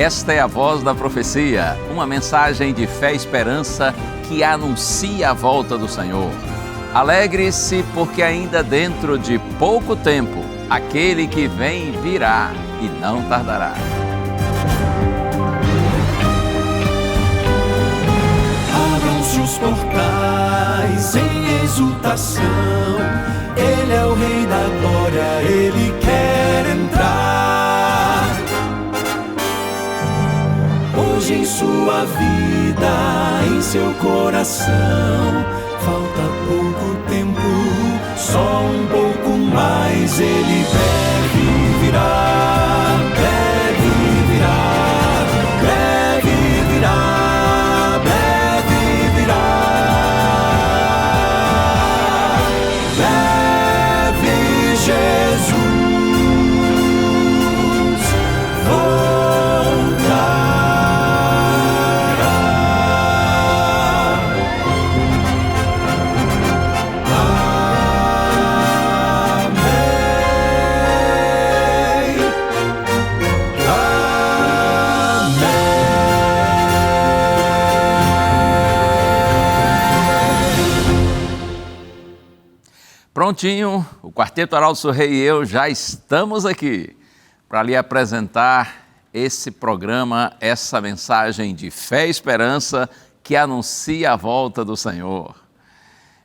Esta é a Voz da Profecia, uma mensagem de fé e esperança que anuncia a volta do Senhor. Alegre-se, porque ainda dentro de pouco tempo, aquele que vem virá e não tardará. Abram-se os portais em exultação, Ele é o Rei da Glória, Ele quer entrar. Hoje em sua vida, em seu coração, falta pouco tempo, só um pouco mais, Ele deve virar, deve virar, deve virar, deve virar, deve Jesus voltar. Prontinho, o Quarteto Araldo Surrey e eu já estamos aqui para lhe apresentar esse programa, essa mensagem de fé e esperança que anuncia a volta do Senhor.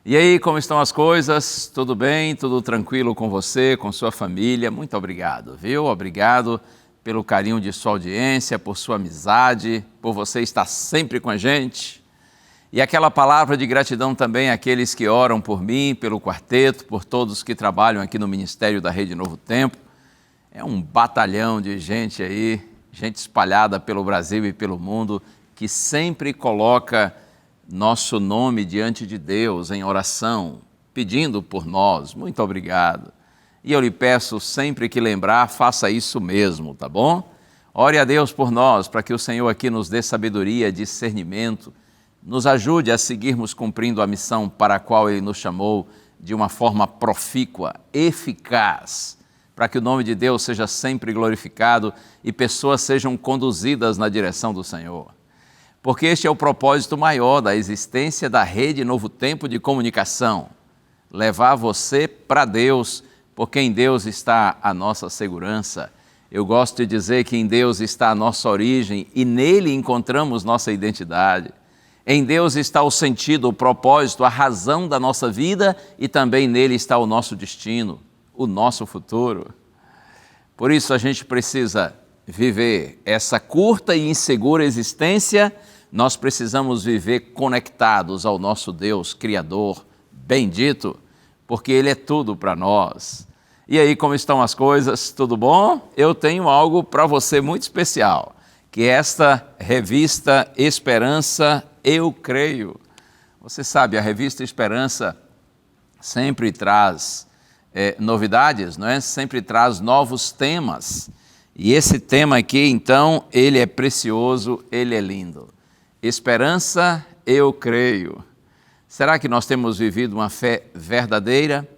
E aí, como estão as coisas? Tudo bem? Tudo tranquilo com você, com sua família? Muito obrigado, viu? Obrigado pelo carinho de sua audiência, por sua amizade, por você estar sempre com a gente. E aquela palavra de gratidão também àqueles que oram por mim, pelo quarteto, por todos que trabalham aqui no Ministério da Rede Novo Tempo. É um batalhão de gente aí, gente espalhada pelo Brasil e pelo mundo, que sempre coloca nosso nome diante de Deus em oração, pedindo por nós. Muito obrigado. E eu lhe peço sempre que lembrar, faça isso mesmo, tá bom? Ore a Deus por nós, para que o Senhor aqui nos dê sabedoria, discernimento, nos ajude a seguirmos cumprindo a missão para a qual Ele nos chamou de uma forma profícua, eficaz, para que o nome de Deus seja sempre glorificado e pessoas sejam conduzidas na direção do Senhor. Porque este é o propósito maior da existência da Rede Novo Tempo de Comunicação, levar você para Deus, porque em Deus está a nossa segurança. Eu gosto de dizer que em Deus está a nossa origem e nele encontramos nossa identidade. Em Deus está o sentido, o propósito, a razão da nossa vida e também nele está o nosso destino, o nosso futuro. Por isso a gente precisa viver essa curta e insegura existência, nós precisamos viver conectados ao nosso Deus Criador, bendito, porque Ele é tudo para nós. E aí, como estão as coisas? Tudo bom? Eu tenho algo para você muito especial, que é esta revista Esperança, Eu Creio. Você sabe, a revista Esperança sempre traz novidades, não é? Sempre traz novos temas. E esse tema aqui, então, ele é precioso, ele é lindo. Esperança, eu creio. Será que nós temos vivido uma fé verdadeira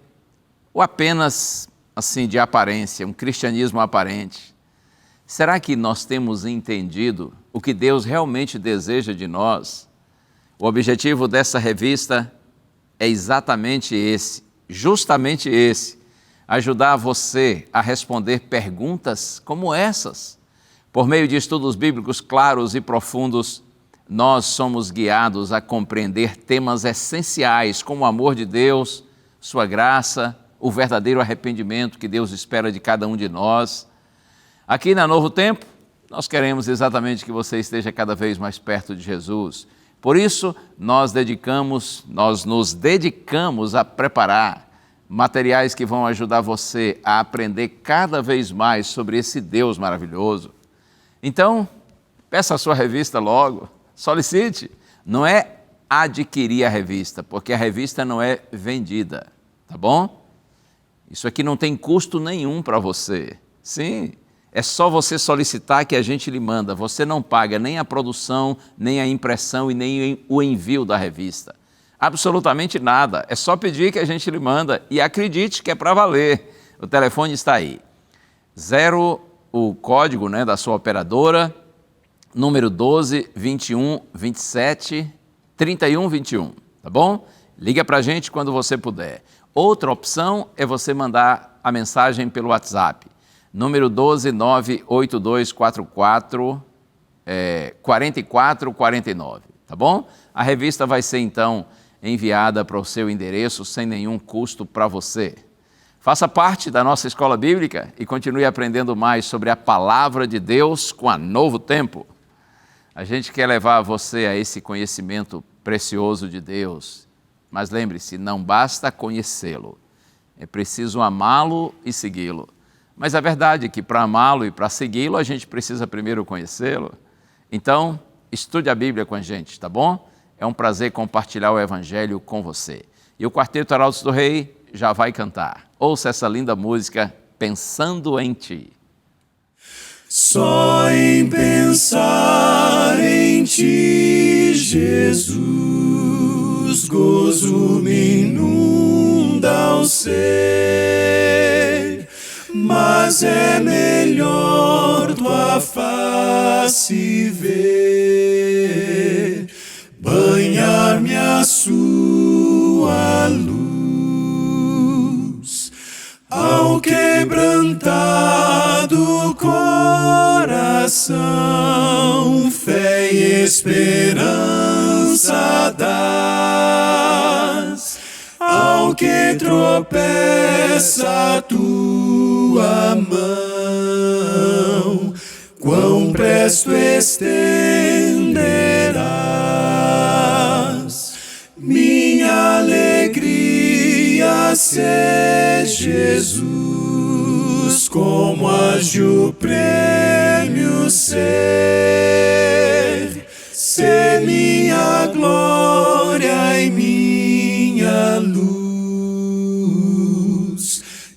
ou apenas, assim, de aparência, um cristianismo aparente? Será que nós temos entendido o que Deus realmente deseja de nós? O objetivo dessa revista é exatamente esse, justamente esse, ajudar você a responder perguntas como essas. Por meio de estudos bíblicos claros e profundos, nós somos guiados a compreender temas essenciais como o amor de Deus, sua graça, o verdadeiro arrependimento que Deus espera de cada um de nós. Aqui na Novo Tempo, nós queremos exatamente que você esteja cada vez mais perto de Jesus. Por isso, nós nos dedicamos a preparar materiais que vão ajudar você a aprender cada vez mais sobre esse Deus maravilhoso. Então, peça a sua revista logo, solicite. Não é adquirir a revista, porque a revista não é vendida, tá bom? Isso aqui não tem custo nenhum para você. Sim, é só você solicitar que a gente lhe manda. Você não paga nem a produção, nem a impressão e nem o envio da revista. Absolutamente nada. É só pedir que a gente lhe manda e acredite que é para valer. O telefone está aí. 0, o código da sua operadora, número 12, 21, 27, 31, 21, tá bom? Liga para a gente quando você puder. Outra opção é você mandar a mensagem pelo WhatsApp, número 12 98244 4449, tá bom? A revista vai ser então enviada para o seu endereço sem nenhum custo para você. Faça parte da nossa escola bíblica e continue aprendendo mais sobre a palavra de Deus com a Novo Tempo. A gente quer levar você a esse conhecimento precioso de Deus, mas lembre-se, não basta conhecê-lo, é preciso amá-lo e segui-lo. Mas a verdade é que para amá-lo e para segui-lo, a gente precisa primeiro conhecê-lo. Então, estude a Bíblia com a gente, tá bom? É um prazer compartilhar o Evangelho com você. E o Quarteto Arautos do Rei já vai cantar. Ouça essa linda música, Pensando em Ti. Só em pensar em Ti, Jesus, gozo me inunda o ser, mas é melhor Tua face ver, banhar-me a Sua luz, ao quebrantado coração, fé e esperança dás, ao que tropeça a Tua mão, quão presto estenderás. Minha alegria ser Jesus, como age o prêmio ser minha glória e minha luz,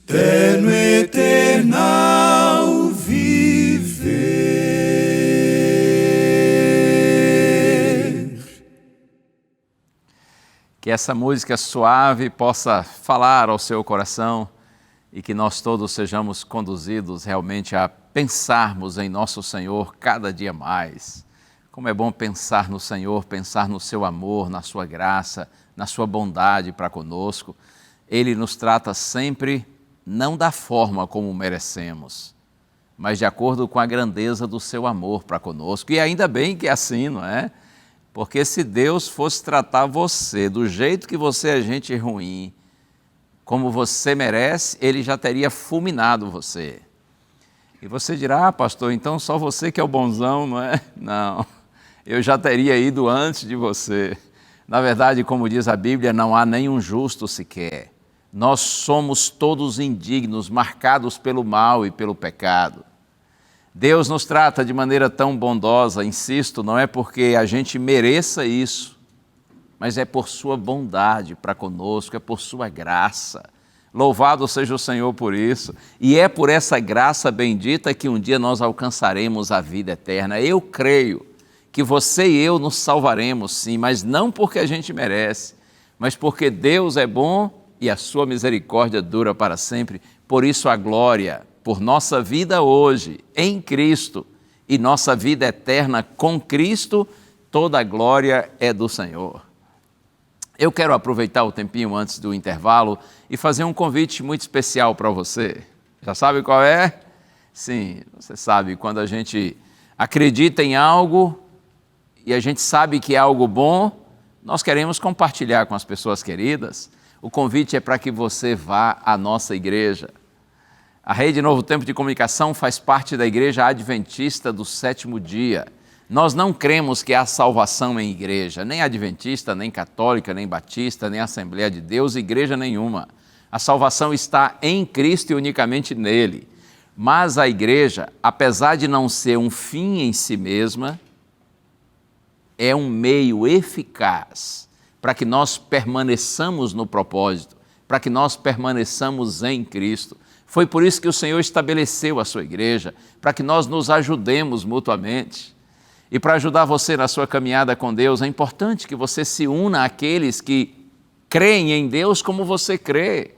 terno eternal viver. Que essa música suave possa falar ao seu coração e que nós todos sejamos conduzidos realmente a pensarmos em nosso Senhor cada dia mais. Como é bom pensar no Senhor, pensar no seu amor, na sua graça, na sua bondade para conosco. Ele nos trata sempre não da forma como merecemos, mas de acordo com a grandeza do seu amor para conosco. E ainda bem que é assim, não é? Porque se Deus fosse tratar você do jeito que você é gente ruim, como você merece, Ele já teria fulminado você. E você dirá, pastor, então só você que é o bonzão, não é? Não, eu já teria ido antes de você. Na verdade, como diz a Bíblia, não há nenhum justo sequer. Nós somos todos indignos, marcados pelo mal e pelo pecado. Deus nos trata de maneira tão bondosa, insisto, não é porque a gente mereça isso, mas é por sua bondade para conosco, é por sua graça. Louvado seja o Senhor por isso. E é por essa graça bendita que um dia nós alcançaremos a vida eterna. Eu creio que você e eu nos salvaremos sim, mas não porque a gente merece, mas porque Deus é bom e a sua misericórdia dura para sempre. Por isso a glória por nossa vida hoje em Cristo e nossa vida eterna com Cristo, toda a glória é do Senhor. Eu quero aproveitar o tempinho antes do intervalo e fazer um convite muito especial para você. Já sabe qual é? Sim, você sabe, quando a gente acredita em algo e a gente sabe que é algo bom, nós queremos compartilhar com as pessoas queridas. O convite é para que você vá à nossa igreja. A Rede Novo Tempo de Comunicação faz parte da Igreja Adventista do Sétimo Dia. Nós não cremos que há salvação em igreja, nem adventista, nem católica, nem batista, nem Assembleia de Deus, igreja nenhuma. A salvação está em Cristo e unicamente nele. Mas a igreja, apesar de não ser um fim em si mesma, é um meio eficaz para que nós permaneçamos no propósito, para que nós permaneçamos em Cristo. Foi por isso que o Senhor estabeleceu a sua igreja, para que nós nos ajudemos mutuamente. E para ajudar você na sua caminhada com Deus, é importante que você se una àqueles que creem em Deus como você crê.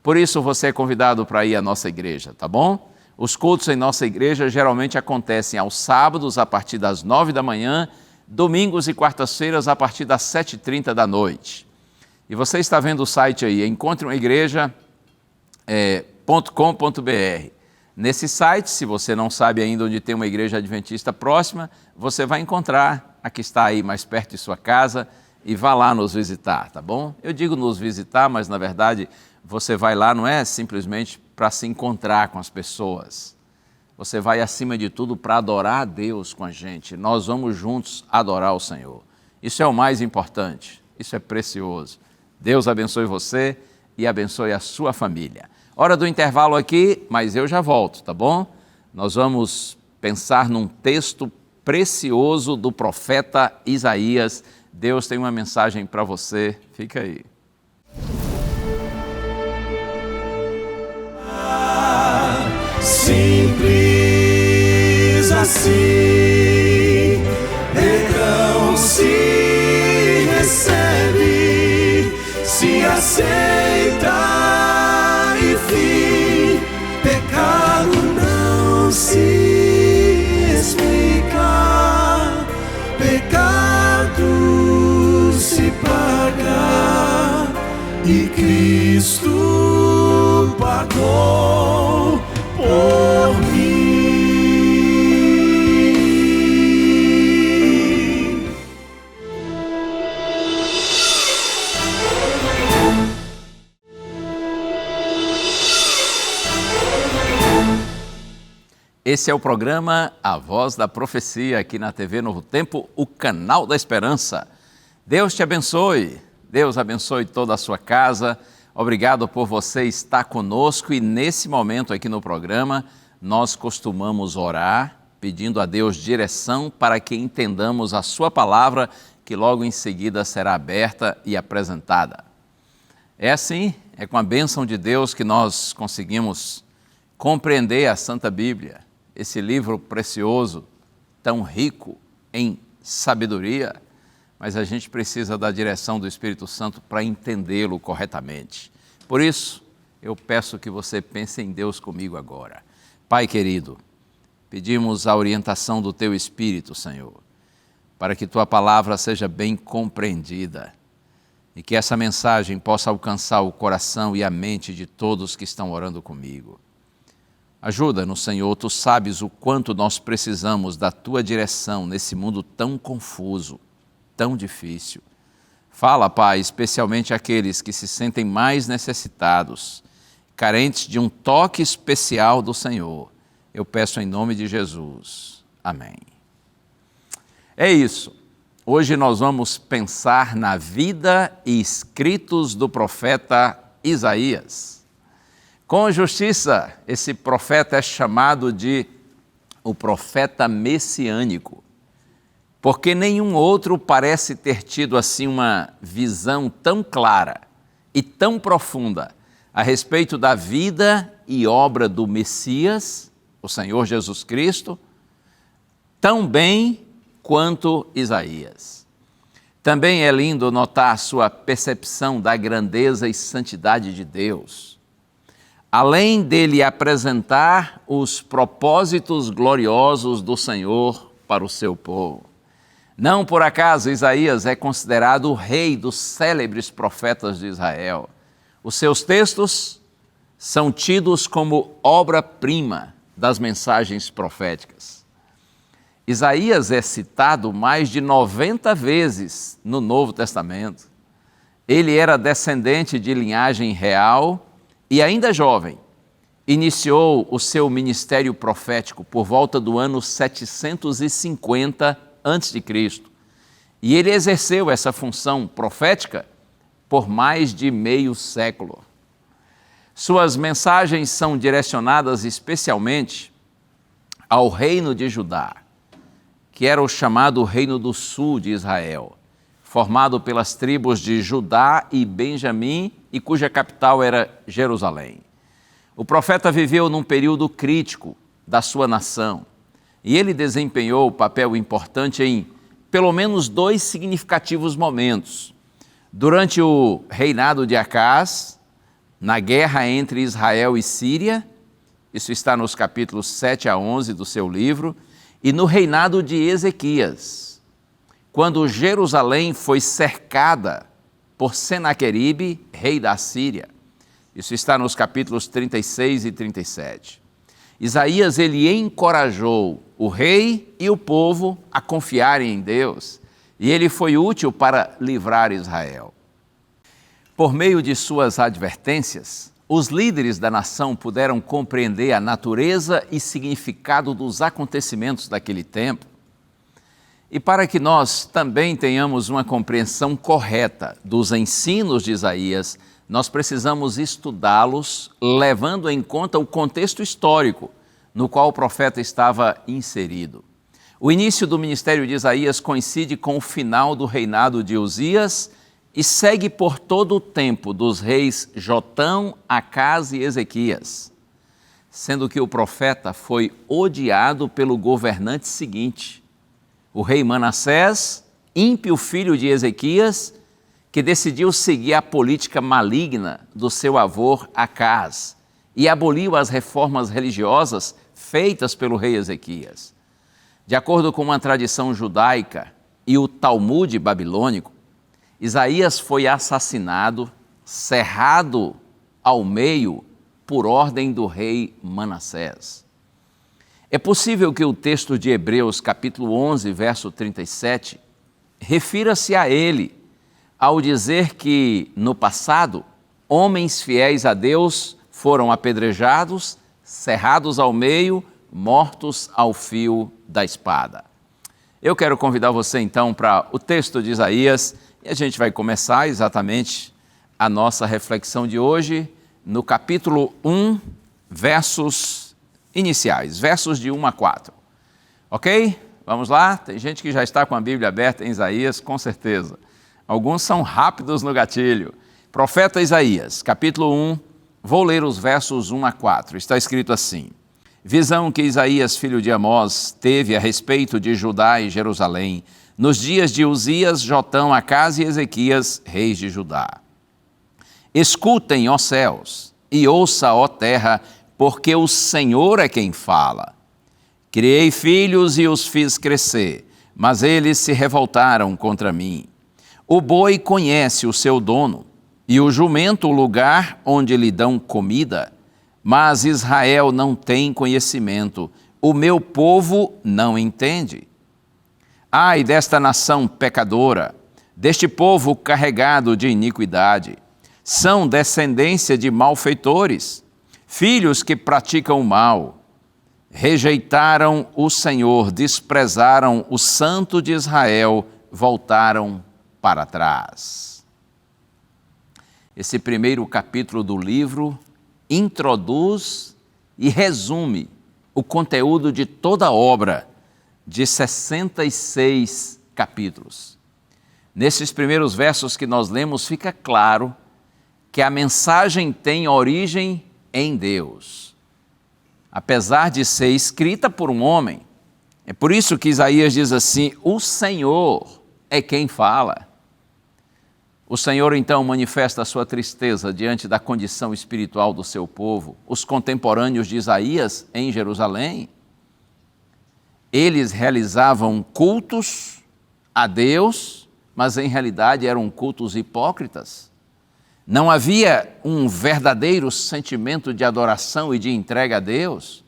Por isso você é convidado para ir à nossa igreja, tá bom? Os cultos em nossa igreja geralmente acontecem aos sábados a partir das 9 da manhã, domingos e quartas-feiras a partir das 7h30 da noite. E você está vendo o site aí, encontreumaigreja.com.br. Nesse site, se você não sabe ainda onde tem uma igreja adventista próxima, você vai encontrar a que está aí mais perto de sua casa e vá lá nos visitar, tá bom? Eu digo nos visitar, mas na verdade você vai lá não é simplesmente para se encontrar com as pessoas. Você vai acima de tudo para adorar a Deus com a gente. Nós vamos juntos adorar o Senhor. Isso é o mais importante, isso é precioso. Deus abençoe você e abençoe a sua família. Hora do intervalo aqui, mas eu já volto, tá bom? Nós vamos pensar num texto precioso do profeta Isaías. Deus tem uma mensagem para você, fica aí. Simples assim, perdão se recebe, se aceita. Pecado não se explica, pecado se paga, e Cristo pagou por mim. Esse é o programa A Voz da Profecia, aqui na TV Novo Tempo, o canal da esperança. Deus te abençoe, Deus abençoe toda a sua casa. Obrigado por você estar conosco e nesse momento aqui no programa, nós costumamos orar, pedindo a Deus direção para que entendamos a sua palavra, que logo em seguida será aberta e apresentada. É assim, é com a bênção de Deus que nós conseguimos compreender a Santa Bíblia, esse livro precioso, tão rico em sabedoria, mas a gente precisa da direção do Espírito Santo para entendê-lo corretamente. Por isso, eu peço que você pense em Deus comigo agora. Pai querido, pedimos a orientação do Teu Espírito, Senhor, para que Tua palavra seja bem compreendida e que essa mensagem possa alcançar o coração e a mente de todos que estão orando comigo. Ajuda-nos, Senhor, Tu sabes o quanto nós precisamos da Tua direção nesse mundo tão confuso, tão difícil. Fala, Pai, especialmente àqueles que se sentem mais necessitados, carentes de um toque especial do Senhor. Eu peço em nome de Jesus. Amém. É isso. Hoje nós vamos pensar na vida e escritos do profeta Isaías. Com justiça, esse profeta é chamado de o profeta messiânico, porque nenhum outro parece ter tido assim uma visão tão clara e tão profunda a respeito da vida e obra do Messias, o Senhor Jesus Cristo, tão bem quanto Isaías. Também é lindo notar a sua percepção da grandeza e santidade de Deus. Além dele apresentar os propósitos gloriosos do Senhor para o seu povo. Não por acaso Isaías é considerado o rei dos célebres profetas de Israel. Os seus textos são tidos como obra-prima das mensagens proféticas. Isaías é citado mais de 90 vezes no Novo Testamento. Ele era descendente de linhagem real e ainda jovem, iniciou o seu ministério profético por volta do ano 750 a.C. E ele exerceu essa função profética por mais de meio século. Suas mensagens são direcionadas especialmente ao reino de Judá, que era o chamado Reino do Sul de Israel, formado pelas tribos de Judá e Benjamim, e cuja capital era Jerusalém. O profeta viveu num período crítico da sua nação, e ele desempenhou um papel importante em pelo menos 2 significativos momentos. Durante o reinado de Acás, na guerra entre Israel e Síria, Isso está nos capítulos 7 a 11 do seu livro, e no reinado de Ezequias, quando Jerusalém foi cercada por Senaqueribe, rei da Síria. Isso está nos capítulos 36 e 37. Isaías, ele encorajou o rei e o povo a confiarem em Deus, e ele foi útil para livrar Israel. Por meio de suas advertências, os líderes da nação puderam compreender a natureza e significado dos acontecimentos daquele tempo. E para que nós também tenhamos uma compreensão correta dos ensinos de Isaías, nós precisamos estudá-los levando em conta o contexto histórico no qual o profeta estava inserido. O início do ministério de Isaías coincide com o final do reinado de Uzias e segue por todo o tempo dos reis Jotão, Acás e Ezequias, sendo que o profeta foi odiado pelo governante seguinte, o rei Manassés, ímpio filho de Ezequias, que decidiu seguir a política maligna do seu avô Acás e aboliu as reformas religiosas feitas pelo rei Ezequias. De acordo com uma tradição judaica e o Talmude babilônico, Isaías foi assassinado, cerrado ao meio por ordem do rei Manassés. É possível que o texto de Hebreus, capítulo 11, verso 37, refira-se a ele, ao dizer que, no passado, homens fiéis a Deus foram apedrejados, cerrados ao meio, mortos ao fio da espada. Eu quero convidar você, então, para o texto de Isaías, e a gente vai começar exatamente a nossa reflexão de hoje no capítulo 1, versos iniciais, versos de 1 a 4. Ok? Vamos lá? Tem gente que já está com a Bíblia aberta em Isaías, com certeza. Alguns são rápidos no gatilho. Profeta Isaías, capítulo 1, vou ler os versos 1 a 4. Está escrito assim: visão que Isaías, filho de Amós, teve a respeito de Judá e Jerusalém, nos dias de Uzias, Jotão, Acás e Ezequias, reis de Judá. Escutem, ó céus, e ouça, ó terra, porque o Senhor é quem fala. Criei filhos e os fiz crescer, mas eles se revoltaram contra mim. O boi conhece o seu dono, e o jumento o lugar onde lhe dão comida, mas Israel não tem conhecimento, o meu povo não entende. Ai desta nação pecadora, deste povo carregado de iniquidade. São descendência de malfeitores, filhos que praticam o mal. Rejeitaram o Senhor, desprezaram o Santo de Israel, voltaram para trás. Esse primeiro capítulo do livro introduz e resume o conteúdo de toda a obra de 66 capítulos. Nesses primeiros versos que nós lemos, fica claro que a mensagem tem origem em Deus, apesar de ser escrita por um homem. É por isso que Isaías diz assim: o Senhor é quem fala. O Senhor, então, manifesta a sua tristeza diante da condição espiritual do seu povo. Os contemporâneos de Isaías em Jerusalém, eles realizavam cultos a Deus, mas em realidade eram cultos hipócritas. Não havia um verdadeiro sentimento de adoração e de entrega a Deus.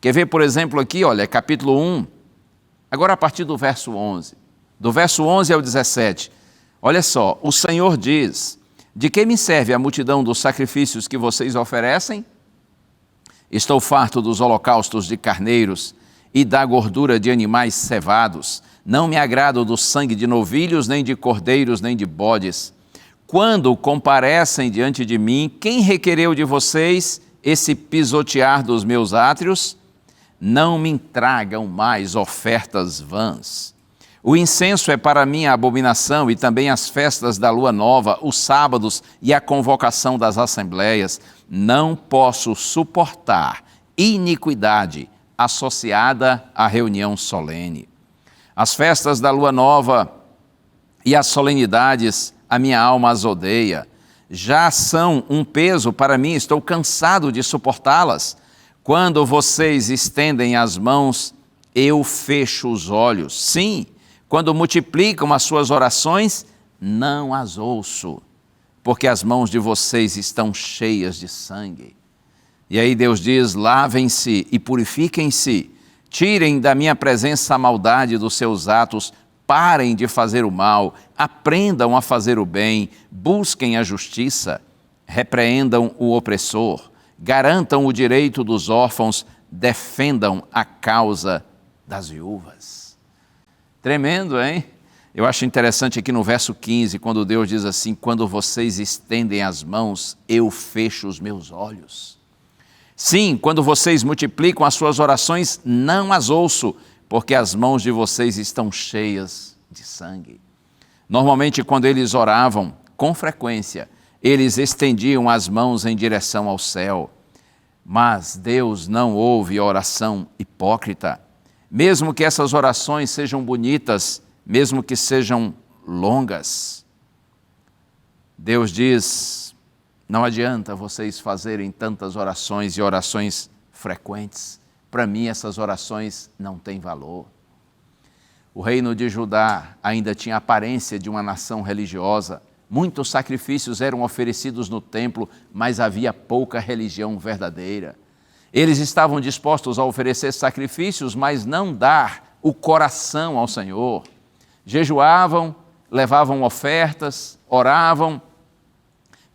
Quer ver, por exemplo, aqui, olha, capítulo 1, agora a partir do verso 11. Do verso 11 ao 17, olha só, o Senhor diz: de que me serve a multidão dos sacrifícios que vocês oferecem? Estou farto dos holocaustos de carneiros e da gordura de animais cevados. Não me agrado do sangue de novilhos, nem de cordeiros, nem de bodes. Quando comparecem diante de mim, quem requereu de vocês esse pisotear dos meus átrios? Não me tragam mais ofertas vãs. O incenso é para mim a abominação, e também as festas da lua nova, os sábados e a convocação das assembleias. Não posso suportar iniquidade associada à reunião solene. As festas da lua nova e as solenidades, a minha alma as odeia. Já são um peso para mim, estou cansado de suportá-las. Quando vocês estendem as mãos, eu fecho os olhos. Sim, quando multiplicam as suas orações, não as ouço, porque as mãos de vocês estão cheias de sangue. E aí Deus diz: lavem-se e purifiquem-se, tirem da minha presença a maldade dos seus atos, parem de fazer o mal, aprendam a fazer o bem, busquem a justiça, repreendam o opressor, garantam o direito dos órfãos, defendam a causa das viúvas. Tremendo, hein? Eu acho interessante aqui no verso 15, quando Deus diz assim: quando vocês estendem as mãos, eu fecho os meus olhos. Sim, quando vocês multiplicam as suas orações, não as ouço, porque as mãos de vocês estão cheias de sangue. Normalmente, quando eles oravam, com frequência, eles estendiam as mãos em direção ao céu. Mas Deus não ouve oração hipócrita. Mesmo que essas orações sejam bonitas, mesmo que sejam longas. Deus diz: não adianta vocês fazerem tantas orações e orações frequentes. Para mim, essas orações não têm valor. O reino de Judá ainda tinha a aparência de uma nação religiosa. Muitos sacrifícios eram oferecidos no templo, mas havia pouca religião verdadeira. Eles estavam dispostos a oferecer sacrifícios, mas não dar o coração ao Senhor. Jejuavam, levavam ofertas, oravam,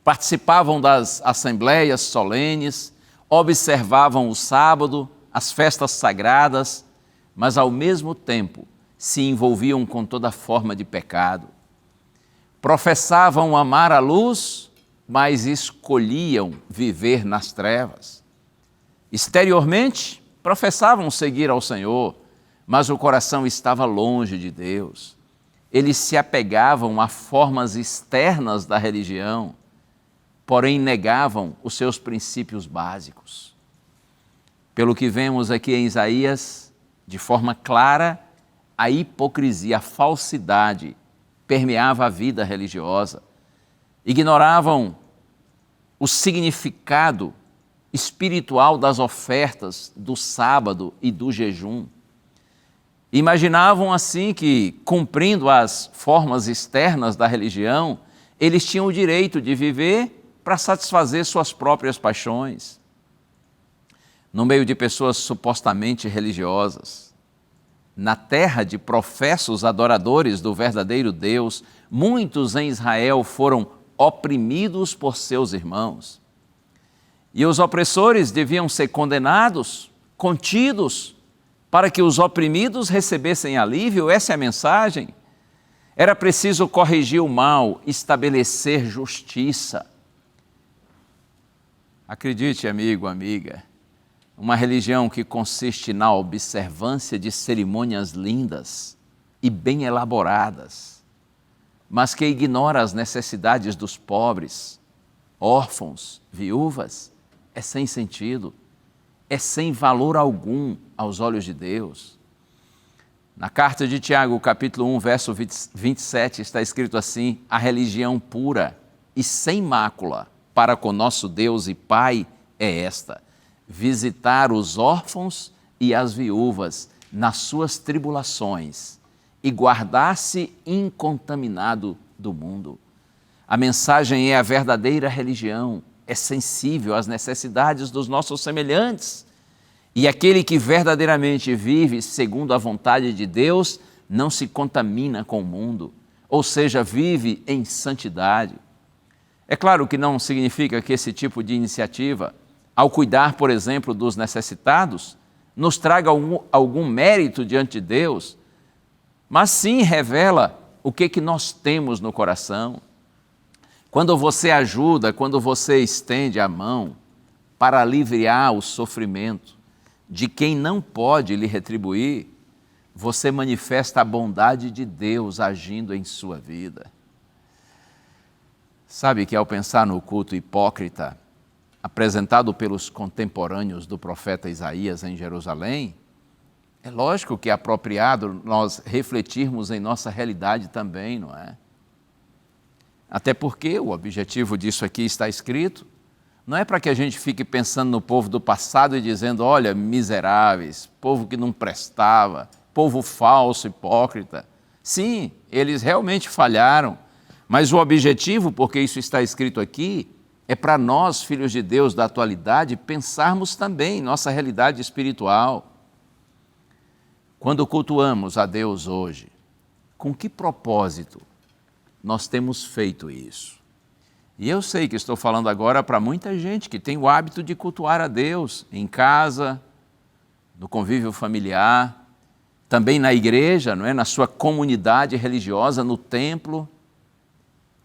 participavam das assembleias solenes, observavam o sábado, as festas sagradas, mas ao mesmo tempo se envolviam com toda forma de pecado. Professavam amar a luz, mas escolhiam viver nas trevas. Exteriormente, professavam seguir ao Senhor, mas o coração estava longe de Deus. Eles se apegavam a formas externas da religião, porém negavam os seus princípios básicos. Pelo que vemos aqui em Isaías, de forma clara, a hipocrisia, a falsidade permeava a vida religiosa. Ignoravam o significado espiritual das ofertas, do sábado e do jejum. Imaginavam assim que, cumprindo as formas externas da religião, eles tinham o direito de viver para satisfazer suas próprias paixões. No meio de pessoas supostamente religiosas, na terra de professos adoradores do verdadeiro Deus, muitos em Israel foram oprimidos por seus irmãos. E os opressores deviam ser condenados, contidos, para que os oprimidos recebessem alívio. Essa é a mensagem. Era preciso corrigir o mal, estabelecer justiça. Acredite, amigo, amiga, uma religião que consiste na observância de cerimônias lindas e bem elaboradas, mas que ignora as necessidades dos pobres, órfãos, viúvas, é sem sentido, é sem valor algum aos olhos de Deus. Na carta de Tiago, capítulo 1, verso 27, está escrito assim: a religião pura e sem mácula para com nosso Deus e Pai é esta: visitar os órfãos e as viúvas nas suas tribulações e guardar-se incontaminado do mundo. A mensagem é a verdadeira religião, é sensível às necessidades dos nossos semelhantes. E aquele que verdadeiramente vive segundo a vontade de Deus não se contamina com o mundo, ou seja, vive em santidade. É claro que não significa que esse tipo de iniciativa, ao cuidar, por exemplo, dos necessitados, nos traga algum mérito diante de Deus, mas sim revela o que nós temos no coração. Quando você ajuda, quando você estende a mão para aliviar o sofrimento de quem não pode lhe retribuir, você manifesta a bondade de Deus agindo em sua vida. Sabe que ao pensar no culto hipócrita apresentado pelos contemporâneos do profeta Isaías em Jerusalém, é lógico que é apropriado nós refletirmos em nossa realidade também, não é? Até porque o objetivo disso aqui está escrito: Não é para que a gente fique pensando no povo do passado e dizendo, olha, miseráveis, povo que não prestava, povo falso, hipócrita. Sim, eles realmente falharam, mas o objetivo, porque isso está escrito aqui, é para nós, filhos de Deus da atualidade, pensarmos também em nossa realidade espiritual. Quando cultuamos a Deus hoje, com que propósito nós temos feito isso? E eu sei que estou falando agora para muita gente que tem o hábito de cultuar a Deus em casa, no convívio familiar, também na igreja, não é? Na sua comunidade religiosa, no templo.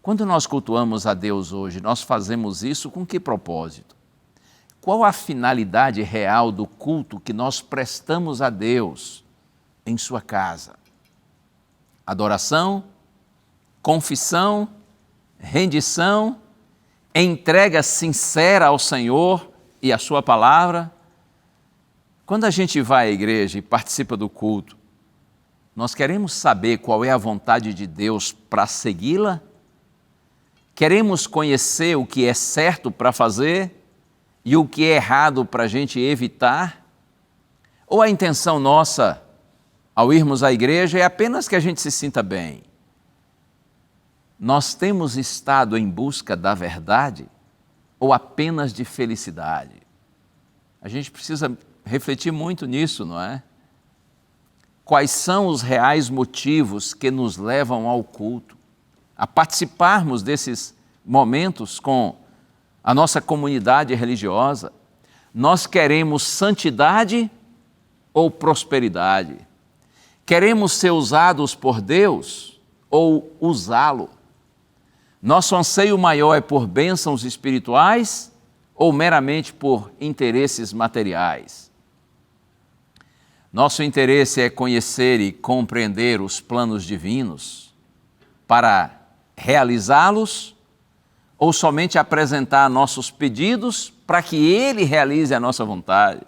Quando nós cultuamos a Deus hoje, nós fazemos isso com que propósito? Qual a finalidade real do culto que nós prestamos a Deus em sua casa? Adoração, confissão, rendição, entrega sincera ao Senhor e à sua palavra. Quando a gente vai à igreja e participa do culto, nós queremos saber qual é a vontade de Deus para segui-la? Queremos conhecer o que é certo para fazer e o que é errado para a gente evitar? Ou a intenção nossa, ao irmos à igreja, é apenas que a gente se sinta bem? Nós temos estado em busca da verdade ou apenas de felicidade? A gente precisa refletir muito nisso, não é? Quais são os reais motivos que nos levam ao culto, a participarmos desses momentos com a nossa comunidade religiosa? Nós queremos santidade ou prosperidade? Queremos ser usados por Deus ou usá-lo? Nosso anseio maior é por bênçãos espirituais ou meramente por interesses materiais? Nosso interesse é conhecer e compreender os planos divinos para realizá-los ou somente apresentar nossos pedidos para que Ele realize a nossa vontade?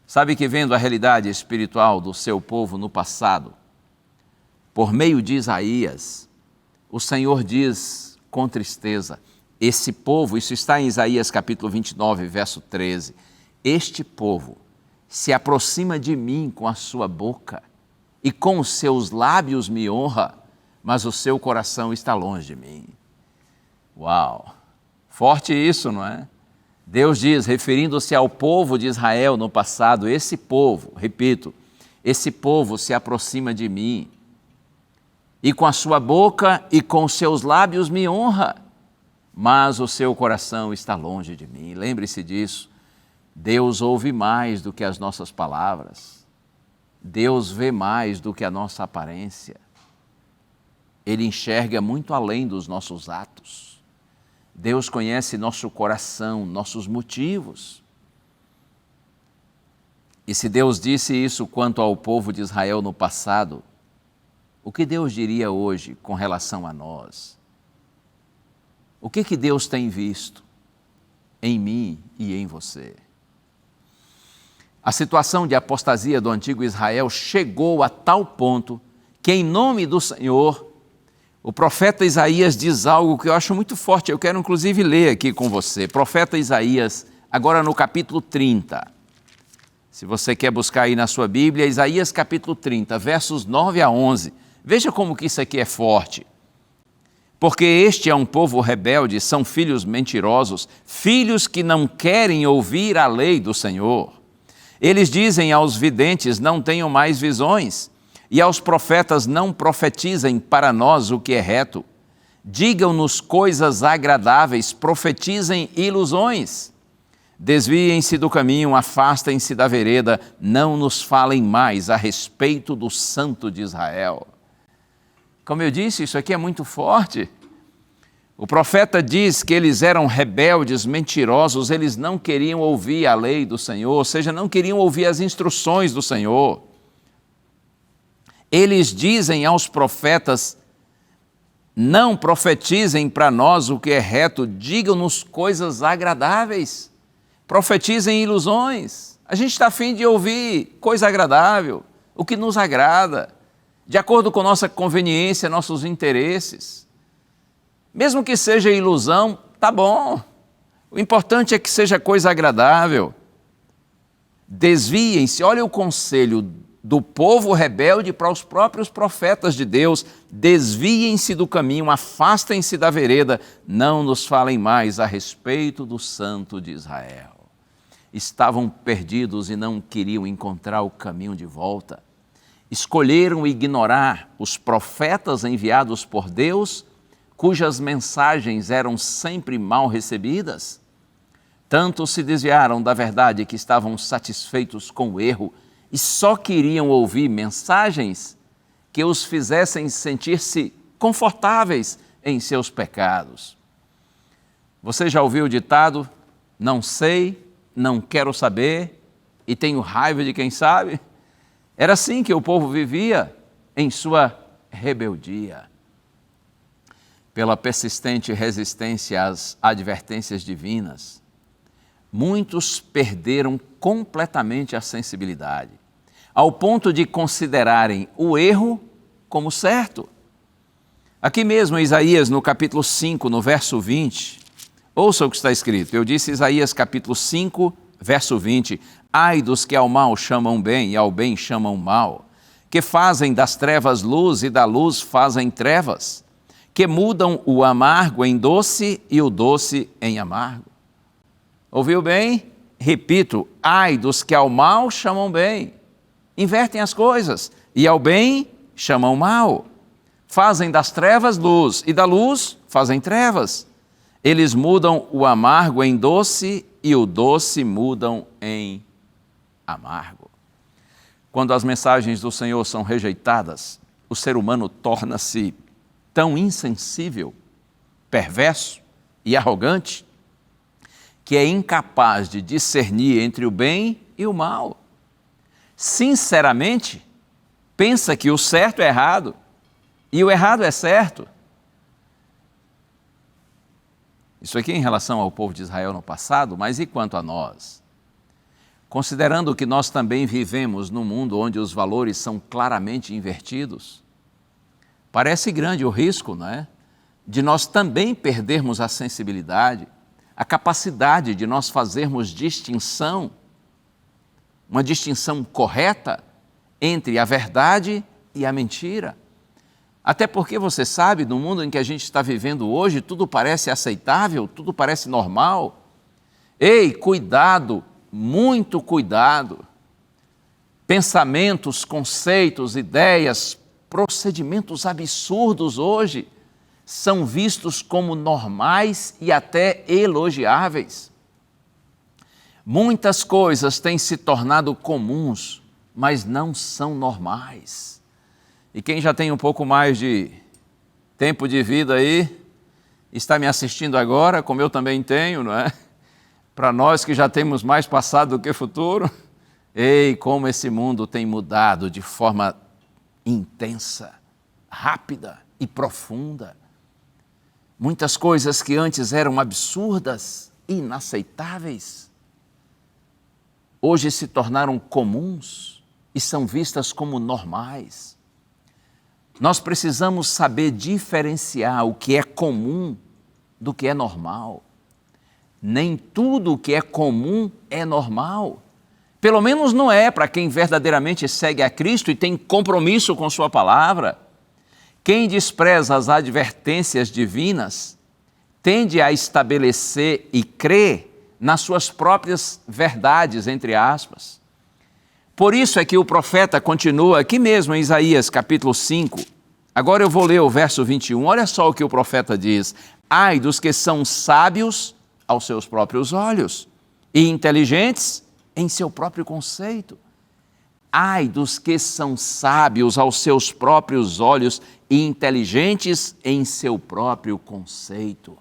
Sabe que, vendo a realidade espiritual do seu povo no passado, por meio de Isaías, o Senhor diz com tristeza, esse povo, isso está em Isaías capítulo 29, verso 13, este povo se aproxima de mim com a sua boca e com os seus lábios me honra, mas o seu coração está longe de mim. Uau! Forte isso, não é? Deus diz, referindo-se ao povo de Israel no passado, esse povo, repito, esse povo se aproxima de mim e com a sua boca e com os seus lábios me honra, mas o seu coração está longe de mim. Lembre-se disso. Deus ouve mais do que as nossas palavras. Deus vê mais do que a nossa aparência. Ele enxerga muito além dos nossos atos. Deus conhece nosso coração, nossos motivos. E se Deus disse isso quanto ao povo de Israel no passado, o que Deus diria hoje com relação a nós? O que Deus tem visto em mim e em você? A situação de apostasia do antigo Israel chegou a tal ponto que, em nome do Senhor, o profeta Isaías diz algo que eu acho muito forte. Eu quero inclusive ler aqui com você. Profeta Isaías, agora no capítulo 30. Se você quer buscar aí na sua Bíblia, Isaías capítulo 30, versos 9 a 11. Veja como que isso aqui é forte. Porque este é um povo rebelde, são filhos mentirosos, filhos que não querem ouvir a lei do Senhor. Eles dizem aos videntes, não tenham mais visões, e aos profetas, não profetizem para nós o que é reto. Digam-nos coisas agradáveis, profetizem ilusões. Desviem-se do caminho, afastem-se da vereda, não nos falem mais a respeito do Santo de Israel. Como eu disse, isso aqui é muito forte. O profeta diz que eles eram rebeldes, mentirosos, eles não queriam ouvir a lei do Senhor, ou seja, não queriam ouvir as instruções do Senhor. Eles dizem aos profetas, não profetizem para nós o que é reto, digam-nos coisas agradáveis, profetizem ilusões. A gente está a fim de ouvir coisa agradável, o que nos agrada, de acordo com nossa conveniência, nossos interesses. Mesmo que seja ilusão, tá bom. O importante é que seja coisa agradável. Desviem-se, olha o conselho do povo rebelde para os próprios profetas de Deus. Desviem-se do caminho, afastem-se da vereda, não nos falem mais a respeito do Santo de Israel. Estavam perdidos e não queriam encontrar o caminho de volta. Escolheram ignorar os profetas enviados por Deus, cujas mensagens eram sempre mal recebidas. Tanto se desviaram da verdade que estavam satisfeitos com o erro e só queriam ouvir mensagens que os fizessem sentir-se confortáveis em seus pecados. Você já ouviu o ditado, não sei, não quero saber e tenho raiva de quem sabe? Era assim que o povo vivia em sua rebeldia. Pela persistente resistência às advertências divinas, muitos perderam completamente a sensibilidade, ao ponto de considerarem o erro como certo. Aqui mesmo, em Isaías, no capítulo 5, no verso 20, ouça o que está escrito. Eu disse Isaías, capítulo 5, verso 20, ai dos que ao mal chamam bem e ao bem chamam mal, que fazem das trevas luz e da luz fazem trevas, que mudam o amargo em doce e o doce em amargo. Ouviu bem? Repito, ai dos que ao mal chamam bem, invertem as coisas, e ao bem chamam mal, fazem das trevas luz e da luz fazem trevas. Eles mudam o amargo em doce e o doce mudam em amargo. Quando as mensagens do Senhor são rejeitadas, o ser humano torna-se tão insensível, perverso e arrogante, que é incapaz de discernir entre o bem e o mal. Sinceramente, pensa que o certo é errado e o errado é certo. Isso aqui em relação ao povo de Israel no passado, mas e quanto a nós? Considerando que nós também vivemos num mundo onde os valores são claramente invertidos, parece grande o risco, não é? De nós também perdermos a sensibilidade, a capacidade de nós fazermos distinção, uma distinção correta entre a verdade e a mentira. Até porque você sabe, no mundo em que a gente está vivendo hoje, tudo parece aceitável, tudo parece normal. Ei, cuidado, muito cuidado. Pensamentos, conceitos, ideias, procedimentos absurdos hoje são vistos como normais e até elogiáveis. Muitas coisas têm se tornado comuns, mas não são normais. E quem já tem um pouco mais de tempo de vida aí, está me assistindo agora, como eu também tenho, não é? Para nós que já temos mais passado do que futuro, ei, como esse mundo tem mudado de forma intensa, rápida e profunda. Muitas coisas que antes eram absurdas, inaceitáveis, hoje se tornaram comuns e são vistas como normais. Nós precisamos saber diferenciar o que é comum do que é normal. Nem tudo o que é comum é normal. Pelo menos não é para quem verdadeiramente segue a Cristo e tem compromisso com sua palavra. Quem despreza as advertências divinas tende a estabelecer e crer nas suas próprias verdades, entre aspas. Por isso é que o profeta continua aqui mesmo em Isaías capítulo 5. Agora eu vou ler o verso 21. Olha só o que o profeta diz. Ai dos que são sábios aos seus próprios olhos e inteligentes em seu próprio conceito. Ai dos que são sábios aos seus próprios olhos e inteligentes em seu próprio conceito.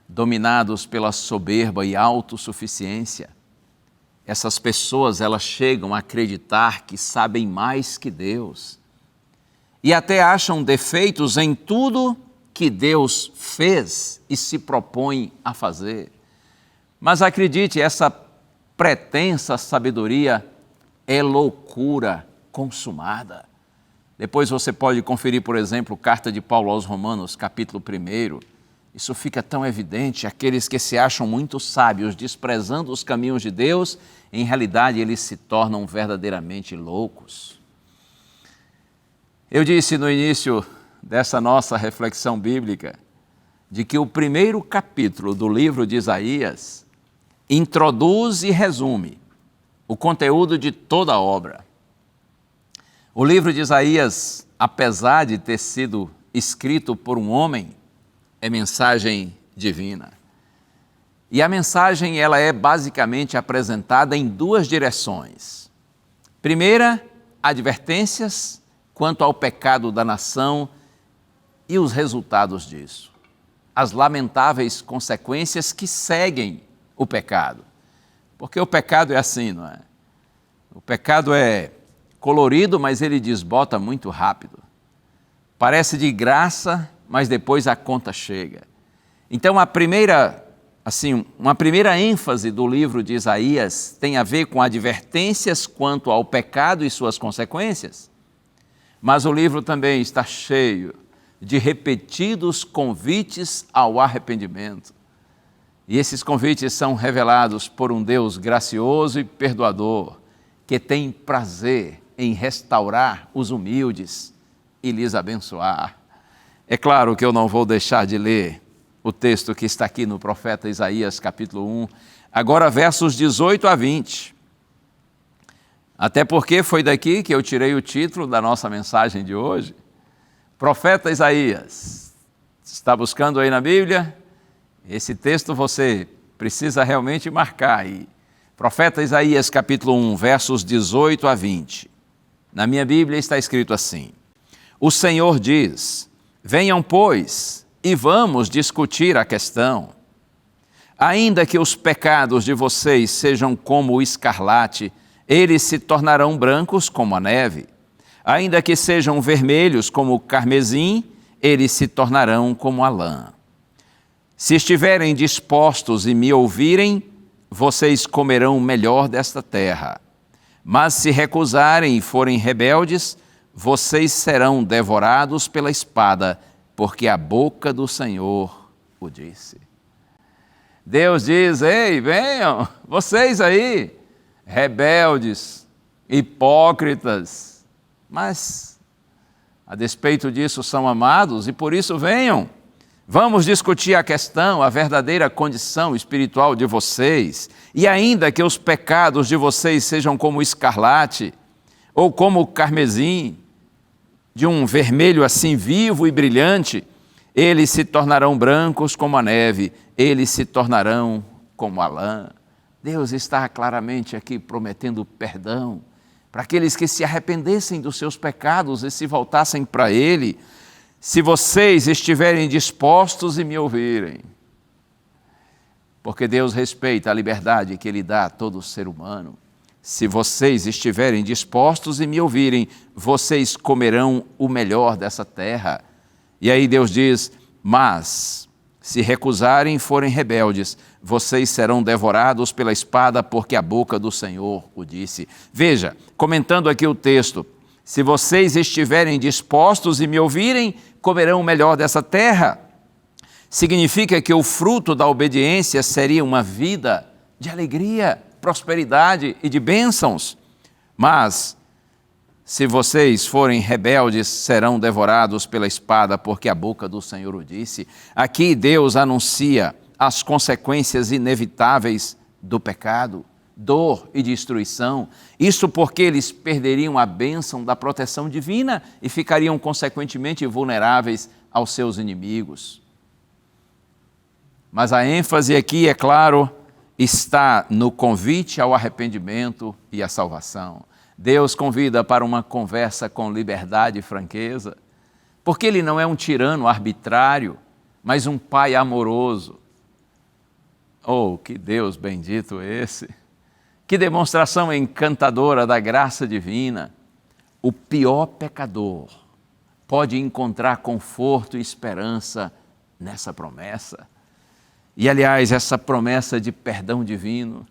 Dominados pela soberba e autossuficiência, essas pessoas elas chegam a acreditar que sabem mais que Deus e até acham defeitos em tudo que Deus fez e se propõe a fazer. Mas acredite, essa pretensa sabedoria é loucura consumada. Depois você pode conferir, por exemplo, carta de Paulo aos Romanos, capítulo 1. Isso fica tão evidente, aqueles que se acham muito sábios, desprezando os caminhos de Deus, em realidade eles se tornam verdadeiramente loucos. Eu disse no início dessa nossa reflexão bíblica, de que o primeiro capítulo do livro de Isaías introduz e resume o conteúdo de toda a obra. O livro de Isaías, apesar de ter sido escrito por um homem, é mensagem divina. E a mensagem ela é basicamente apresentada em duas direções. Primeira, advertências quanto ao pecado da nação e os resultados disso. As lamentáveis consequências que seguem o pecado. Porque o pecado é assim, não é? O pecado é colorido, mas ele desbota muito rápido. Parece de graça, mas depois a conta chega. Então, uma primeira ênfase do livro de Isaías tem a ver com advertências quanto ao pecado e suas consequências, mas o livro também está cheio de repetidos convites ao arrependimento. E esses convites são revelados por um Deus gracioso e perdoador, que tem prazer em restaurar os humildes e lhes abençoar. É claro que eu não vou deixar de ler o texto que está aqui no profeta Isaías, capítulo 1, agora versos 18 a 20. Até porque foi daqui que eu tirei o título da nossa mensagem de hoje. Profeta Isaías. Está buscando aí na Bíblia? Esse texto você precisa realmente marcar aí. Profeta Isaías, capítulo 1, versos 18 a 20. Na minha Bíblia está escrito assim: O Senhor diz: venham, pois, e vamos discutir a questão. Ainda que os pecados de vocês sejam como o escarlate, eles se tornarão brancos como a neve. Ainda que sejam vermelhos como o carmesim, eles se tornarão como a lã. Se estiverem dispostos e me ouvirem, vocês comerão o melhor desta terra. Mas se recusarem e forem rebeldes, vocês serão devorados pela espada, porque a boca do Senhor o disse. Deus diz: ei, venham, vocês aí, rebeldes, hipócritas, mas a despeito disso são amados e por isso venham. Vamos discutir a questão, a verdadeira condição espiritual de vocês. E ainda que os pecados de vocês sejam como o escarlate ou como o carmesim, de um vermelho assim vivo e brilhante, eles se tornarão brancos como a neve, eles se tornarão como a lã. Deus está claramente aqui prometendo perdão para aqueles que se arrependessem dos seus pecados e se voltassem para Ele, se vocês estiverem dispostos e me ouvirem. Porque Deus respeita a liberdade que Ele dá a todo ser humano. Se vocês estiverem dispostos e me ouvirem, vocês comerão o melhor dessa terra. E aí Deus diz: mas se recusarem e forem rebeldes, vocês serão devorados pela espada, porque a boca do Senhor o disse. Veja, comentando aqui o texto: se vocês estiverem dispostos e me ouvirem, comerão o melhor dessa terra. Significa que o fruto da obediência seria uma vida de alegria, prosperidade e de bênçãos. Mas, se vocês forem rebeldes, serão devorados pela espada, porque a boca do Senhor o disse. Aqui Deus anuncia as consequências inevitáveis do pecado, dor e destruição. Isso porque eles perderiam a bênção da proteção divina e ficariam, consequentemente, vulneráveis aos seus inimigos. Mas a ênfase aqui, é claro, está no convite ao arrependimento e à salvação. Deus convida para uma conversa com liberdade e franqueza, porque Ele não é um tirano arbitrário, mas um Pai amoroso. Oh, que Deus bendito esse! Que demonstração encantadora da graça divina! O pior pecador pode encontrar conforto e esperança nessa promessa. E, aliás, essa promessa de perdão divino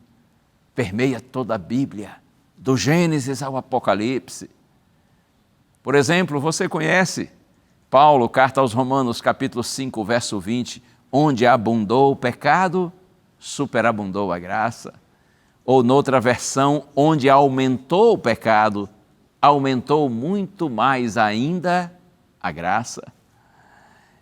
permeia toda a Bíblia, do Gênesis ao Apocalipse. Por exemplo, você conhece Paulo, carta aos Romanos, capítulo 5, verso 20, onde abundou o pecado, superabundou a graça. Ou noutra versão, onde aumentou o pecado, aumentou muito mais ainda a graça.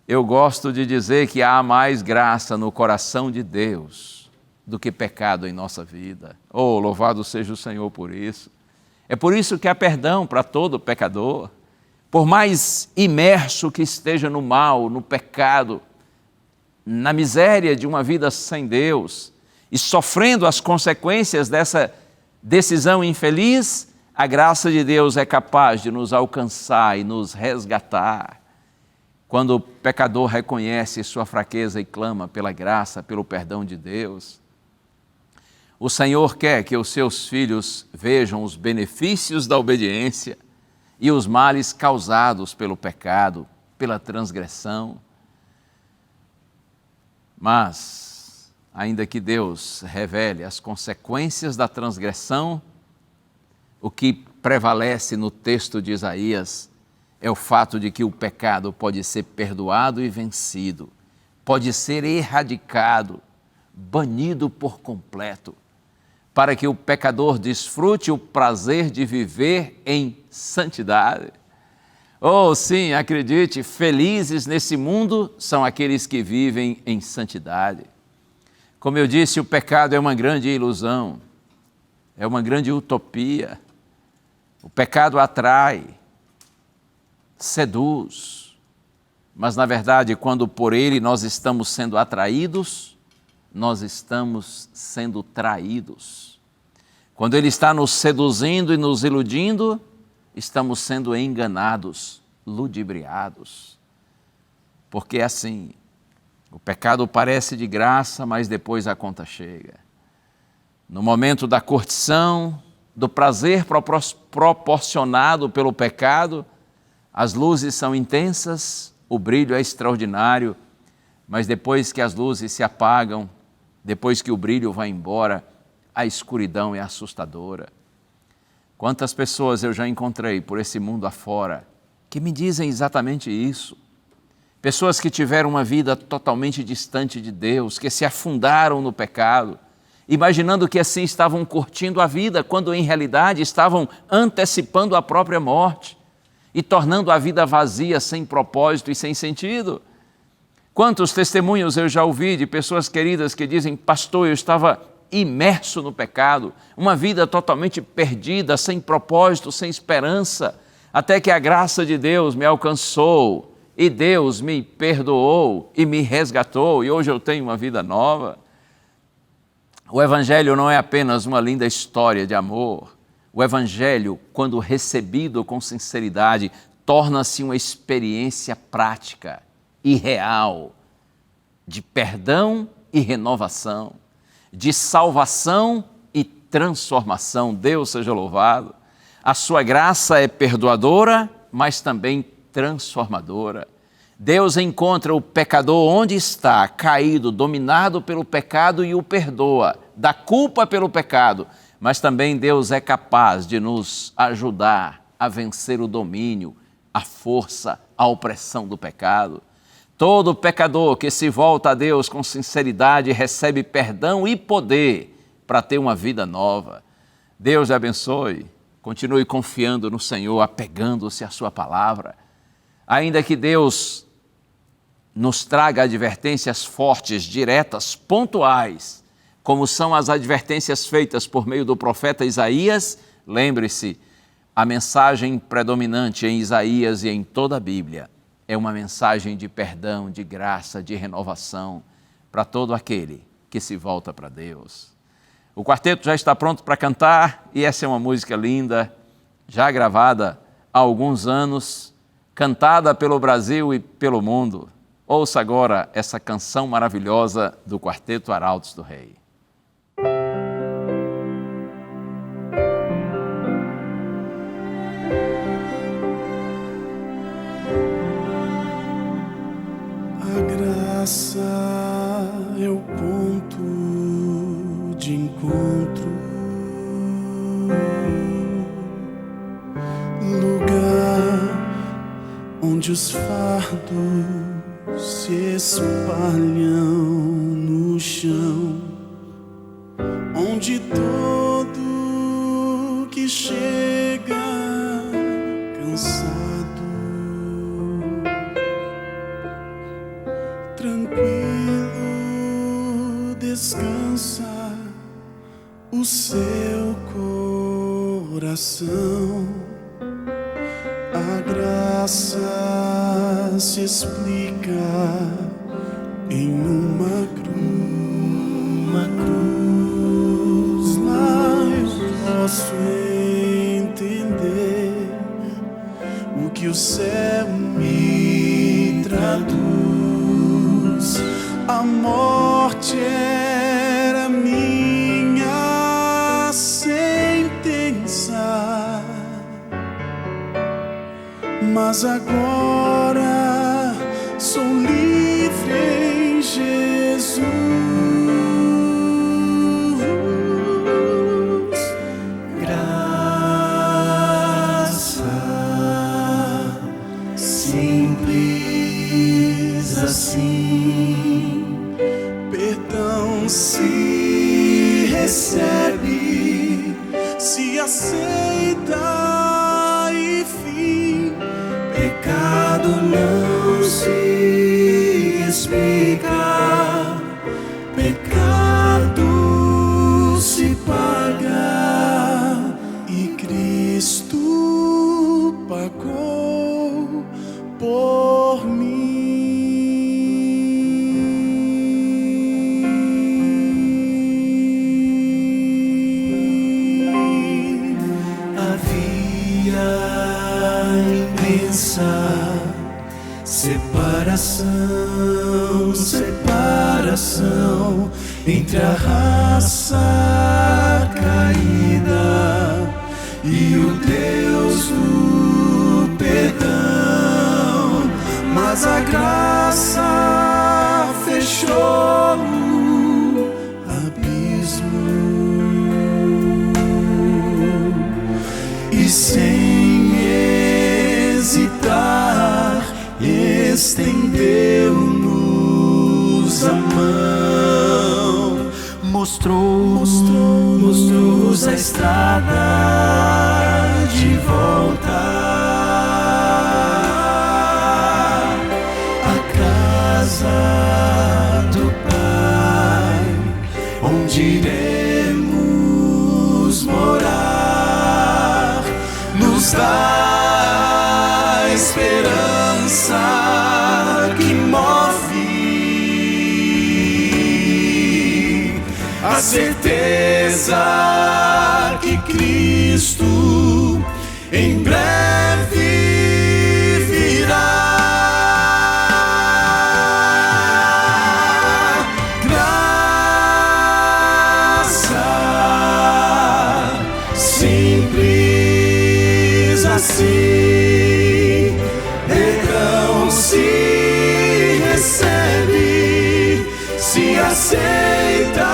Eu gosto de dizer que há mais graça no coração de Deus do que pecado em nossa vida. Oh, louvado seja o Senhor por isso. É por isso que há perdão para todo pecador. Por mais imerso que esteja no mal, no pecado, na miséria de uma vida sem Deus e sofrendo as consequências dessa decisão infeliz, a graça de Deus é capaz de nos alcançar e nos resgatar. Quando o pecador reconhece sua fraqueza e clama pela graça, pelo perdão de Deus, o Senhor quer que os seus filhos vejam os benefícios da obediência e os males causados pelo pecado, pela transgressão. Mas, ainda que Deus revele as consequências da transgressão, o que prevalece no texto de Isaías é o fato de que o pecado pode ser perdoado e vencido, pode ser erradicado, banido por completo, para que o pecador desfrute o prazer de viver em santidade. Oh, sim, acredite, felizes nesse mundo são aqueles que vivem em santidade. Como eu disse, o pecado é uma grande ilusão, é uma grande utopia. O pecado atrai, seduz, mas na verdade, quando por ele nós estamos sendo atraídos, nós estamos sendo traídos. Quando ele está nos seduzindo e nos iludindo, estamos sendo enganados, ludibriados. Porque assim, o pecado parece de graça, mas depois a conta chega. No momento da curtição, do prazer proporcionado pelo pecado, as luzes são intensas, o brilho é extraordinário, mas depois que as luzes se apagam, depois que o brilho vai embora, a escuridão é assustadora. Quantas pessoas eu já encontrei por esse mundo afora que me dizem exatamente isso. Pessoas que tiveram uma vida totalmente distante de Deus, que se afundaram no pecado, imaginando que assim estavam curtindo a vida, quando em realidade estavam antecipando a própria morte e tornando a vida vazia, sem propósito e sem sentido. Quantos testemunhos eu já ouvi de pessoas queridas que dizem: pastor, eu estava imerso no pecado, uma vida totalmente perdida, sem propósito, sem esperança, até que a graça de Deus me alcançou e Deus me perdoou e me resgatou e hoje eu tenho uma vida nova. O Evangelho não é apenas uma linda história de amor. O Evangelho, quando recebido com sinceridade, torna-se uma experiência prática e real de perdão e renovação, de salvação e transformação. Deus seja louvado. A sua graça é perdoadora, mas também transformadora. Deus encontra o pecador onde está, caído, dominado pelo pecado e o perdoa, dá culpa pelo pecado, mas também Deus é capaz de nos ajudar a vencer o domínio, a força, a opressão do pecado. Todo pecador que se volta a Deus com sinceridade recebe perdão e poder para ter uma vida nova. Deus lhe abençoe. Continue confiando no Senhor, apegando-se à sua palavra. Ainda que Deus nos traga advertências fortes, diretas, pontuais, como são as advertências feitas por meio do profeta Isaías, lembre-se, a mensagem predominante em Isaías e em toda a Bíblia é uma mensagem de perdão, de graça, de renovação para todo aquele que se volta para Deus. O quarteto já está pronto para cantar e essa é uma música linda, já gravada há alguns anos, cantada pelo Brasil e pelo mundo. Ouça agora essa canção maravilhosa do Quarteto Arautos do Rei. A graça é o ponto de encontro, lugar onde os fardos se espalham no chão, onde todo que chega cansado, tranquilo descansa o seu coração. A graça se explica em uma cruz. Lá eu posso entender o que o céu me traduz. A morte era minha sentença, mas agora sou livre em Jesus. Graça simples assim, perdão se recebe, se aceita e fim. Pecado não se explica, pecado se paga, e Cristo pagou por mim. Havia imensa separação, separação entre a raça caída e o Deus do perdão, mas a graça fechou o abismo e sem hesitar estendeu-nos a mão, mostrou-nos a estrada de volta à casa do Pai, onde iremos morar. Nos dá esperança que move, a certeza que Cristo em breve virá. Graça simples assim, perdão se recebe, se aceita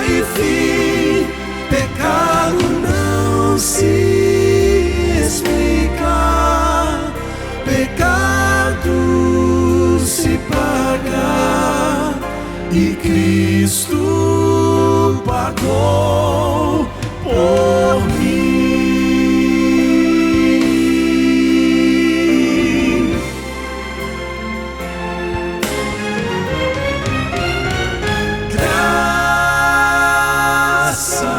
e fim. Pecado não se explica, pecado se paga, e Cristo pagou por mim. Graça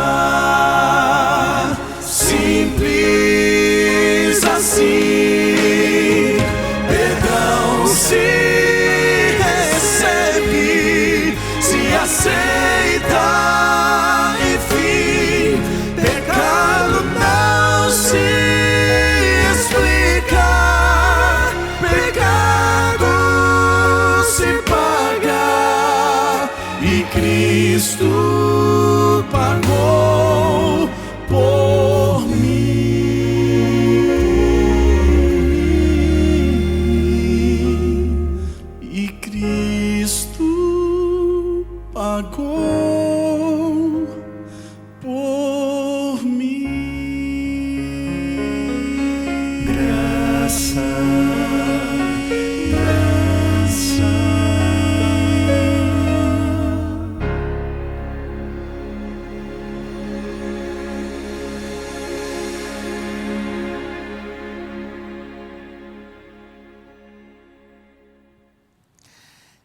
simples assim, perdão se recebe, se aceita e fim. Pecado não se explica, pecado se paga, e Cristo pagou por mim, e Cristo pagou por mim. Graça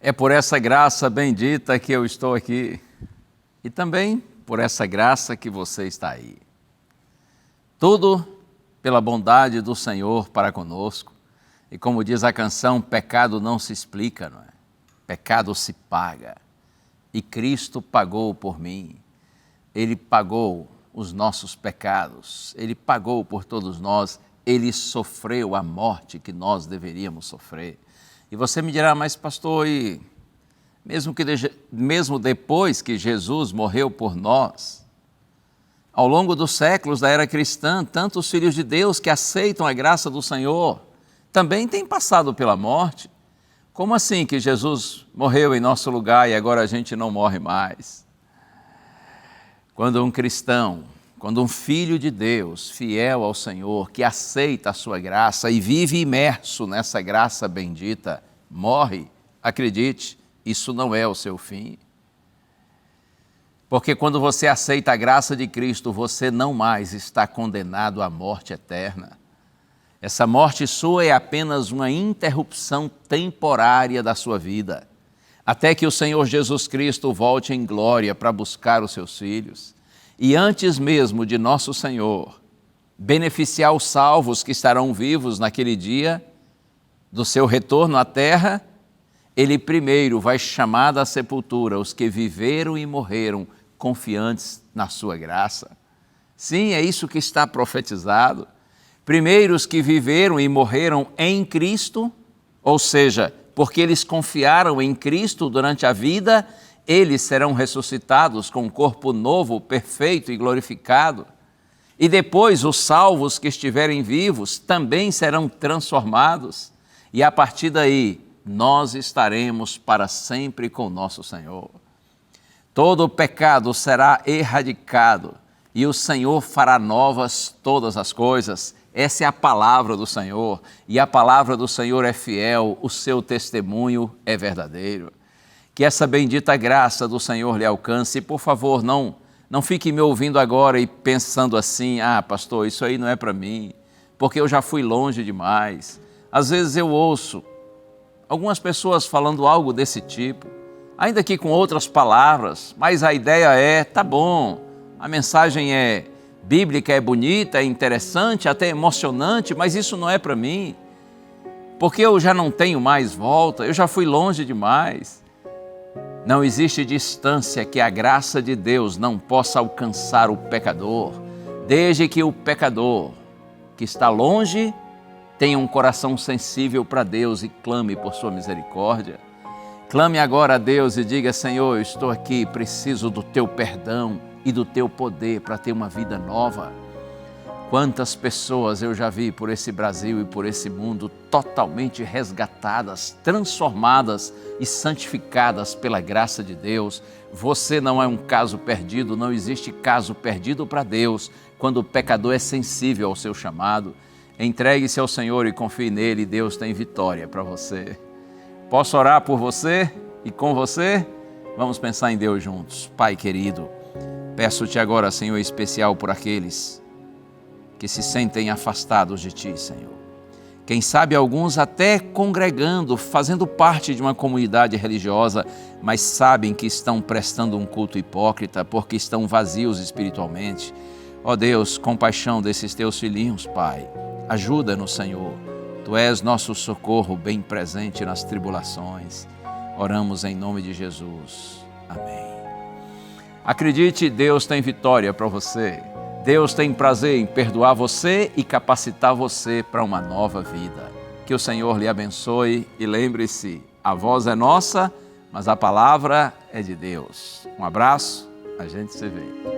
É por essa graça bendita que eu estou aqui e também por essa graça que você está aí. Tudo pela bondade do Senhor para conosco. E como diz a canção, pecado não se explica, não é? Pecado se paga. E Cristo pagou por mim. Ele pagou os nossos pecados. Ele pagou por todos nós. Ele sofreu a morte que nós deveríamos sofrer. E você me dirá, mas pastor, e mesmo depois que Jesus morreu por nós, ao longo dos séculos da era cristã, tantos filhos de Deus que aceitam a graça do Senhor também têm passado pela morte. Como assim que Jesus morreu em nosso lugar e agora a gente não morre mais? Quando um cristão, quando um filho de Deus, fiel ao Senhor, que aceita a sua graça e vive imerso nessa graça bendita, morre, acredite, isso não é o seu fim. Porque quando você aceita a graça de Cristo, você não mais está condenado à morte eterna. Essa morte sua é apenas uma interrupção temporária da sua vida, até que o Senhor Jesus Cristo volte em glória para buscar os seus filhos. E antes mesmo de nosso Senhor beneficiar os salvos que estarão vivos naquele dia do seu retorno à terra, Ele primeiro vai chamar da sepultura os que viveram e morreram confiantes na sua graça. Sim, é isso que está profetizado. Primeiro os que viveram e morreram em Cristo, ou seja, porque eles confiaram em Cristo durante a vida, eles serão ressuscitados com um corpo novo, perfeito e glorificado. E depois os salvos que estiverem vivos também serão transformados. E a partir daí, nós estaremos para sempre com nosso Senhor. Todo o pecado será erradicado e o Senhor fará novas todas as coisas. Essa é a palavra do Senhor e a palavra do Senhor é fiel, o seu testemunho é verdadeiro. Que essa bendita graça do Senhor lhe alcance e, por favor, não fique me ouvindo agora e pensando assim, pastor, isso aí não é para mim, porque eu já fui longe demais. Às vezes eu ouço algumas pessoas falando algo desse tipo, ainda que com outras palavras, mas a ideia é, tá bom, a mensagem é bíblica, é bonita, é interessante, até emocionante, mas isso não é para mim, porque eu já não tenho mais volta, eu já fui longe demais. Não existe distância que a graça de Deus não possa alcançar o pecador, desde que o pecador que está longe tenha um coração sensível para Deus e clame por sua misericórdia. Clame agora a Deus e diga, Senhor, eu estou aqui, preciso do teu perdão e do teu poder para ter uma vida nova. Quantas pessoas eu já vi por esse Brasil e por esse mundo totalmente resgatadas, transformadas e santificadas pela graça de Deus. Você não é um caso perdido, não existe caso perdido para Deus quando o pecador é sensível ao seu chamado. Entregue-se ao Senhor e confie nele, Deus tem vitória para você. Posso orar por você e com você? Vamos pensar em Deus juntos. Pai querido, peço-te agora, Senhor, especial por aqueles que se sentem afastados de Ti, Senhor. Quem sabe alguns até congregando, fazendo parte de uma comunidade religiosa, mas sabem que estão prestando um culto hipócrita porque estão vazios espiritualmente. Ó Deus, compaixão desses Teus filhinhos, Pai. Ajuda-nos, Senhor. Tu és nosso socorro bem presente nas tribulações. Oramos em nome de Jesus. Amém. Acredite, Deus tem vitória para você. Deus tem prazer em perdoar você e capacitar você para uma nova vida. Que o Senhor lhe abençoe e lembre-se, a voz é nossa, mas a palavra é de Deus. Um abraço, a gente se vê.